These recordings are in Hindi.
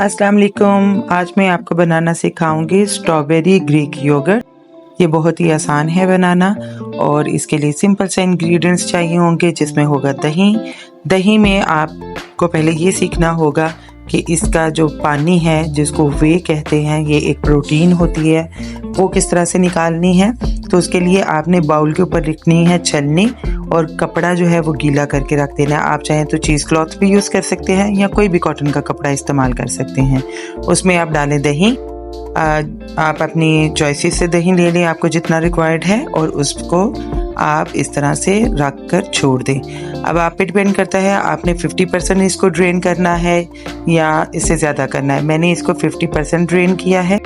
अस्सलाम वालेकुम। आज मैं आपको बनाना सिखाऊंगी स्ट्रॉबेरी ग्रीक योगर्ट। ये बहुत ही आसान है बनाना और इसके लिए सिंपल से इंग्रेडिएंट्स चाहिए होंगे, जिसमें होगा दही। दही में आपको पहले ये सीखना होगा कि इसका जो पानी है, जिसको वे कहते हैं, ये एक प्रोटीन होती है, वो किस तरह से निकालनी है। तो उसके लिए आपने बाउल के ऊपर रखनी है छलनी और कपड़ा जो है वो गीला करके रख देना है। आप चाहें तो चीज़ क्लॉथ भी यूज़ कर सकते हैं या कोई भी कॉटन का कपड़ा इस्तेमाल कर सकते हैं। उसमें आप डालें दही। आप अपनी चॉइसेस से दही ले लें, आपको जितना रिक्वायर्ड है, और उसको आप इस तरह से रख कर छोड़ दें। अब आप पे डिपेंड करता है आपने 50% इसको ड्रेन करना है या इससे ज़्यादा करना है। मैंने इसको 50% ड्रेन किया है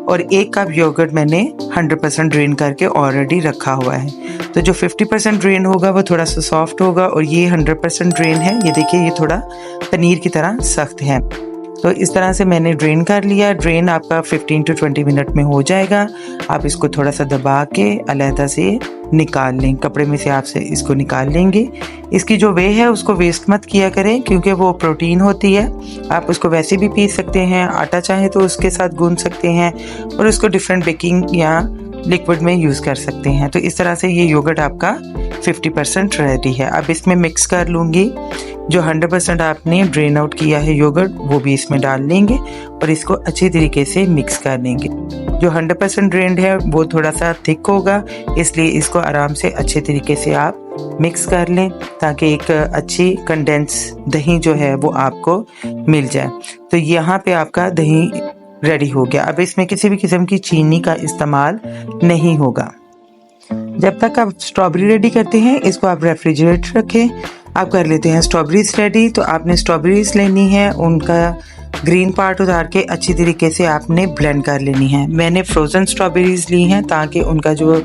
और 1 कप योगर्ट मैंने 100% ड्रेन करके ऑलरेडी रखा हुआ है। तो जो 50% ड्रेन होगा वो थोड़ा सा सॉफ्ट होगा और ये 100% ड्रेन है। ये देखिए, ये थोड़ा पनीर की तरह सख्त है। तो इस तरह से मैंने ड्रेन कर लिया। ड्रेन आपका 15 to 20 मिनट में हो जाएगा। आप इसको थोड़ा सा दबा के अलहदा से निकाल लें, कपड़े में से आप से इसको निकाल लेंगे। इसकी जो वे है उसको वेस्ट मत किया करें, क्योंकि वो प्रोटीन होती है। आप उसको वैसे भी पी सकते हैं, आटा चाहे तो उसके साथ गूंद सकते हैं और उसको डिफरेंट बेकिंग या लिक्विड में यूज़ कर सकते हैं। तो इस तरह से ये योगर्ट आपका 50% रेडी है। अब इसमें मिक्स कर लूँगी। जो 100% आपने ड्रेन आउट किया है योगर्ट, वो भी इसमें डाल लेंगे और इसको अच्छी तरीके से मिक्स कर लेंगे। जो 100% ड्रेन्ड है वो थोड़ा सा थिक होगा, इसलिए इसको आराम से अच्छे तरीके से आप मिक्स कर लें ताकि एक अच्छी कंडेंस दही जो है वो आपको मिल जाए। तो यहाँ पे आपका दही रेडी हो गया। अब इसमें किसी भी किस्म की चीनी का इस्तेमाल नहीं होगा। जब तक आप स्ट्रॉबेरी रेडी करते हैं, इसको आप रेफ्रिजरेटर रखें। आप कर लेते हैं स्ट्रॉबेरीज रेडी। तो आपने स्ट्रॉबेरीज लेनी है, उनका ग्रीन पार्ट उतार के अच्छी तरीके से आपने ब्लेंड कर लेनी है। मैंने फ्रोज़न स्ट्रॉबेरीज ली हैं ताकि उनका जो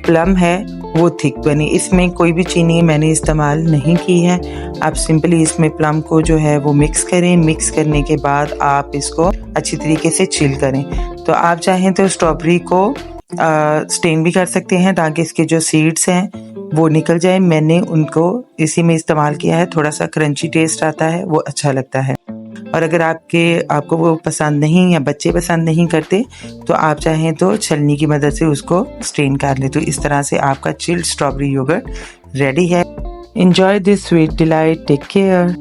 प्लम है वो थिक बने। इसमें कोई भी चीनी मैंने इस्तेमाल नहीं की है। आप सिंपली इसमें प्लम को जो है वो मिक्स करें। मिक्स करने के बाद आप इसको अच्छी तरीके से चिल करें। तो आप चाहें तो स्ट्रॉबेरी को स्टेन भी कर सकते हैं ताकि इसके जो सीड्स हैं वो निकल जाए। मैंने उनको इसी में इस्तेमाल किया है। थोड़ा सा क्रंची टेस्ट आता है, वो अच्छा लगता है। और अगर आपको वो पसंद नहीं या बच्चे पसंद नहीं करते, तो आप चाहें तो छलनी की मदद से उसको स्ट्रेन कर ले। तो इस तरह से आपका चिल्ड स्ट्रॉबेरी योगर्ट रेडी है। Enjoy this sweet delight. Take care.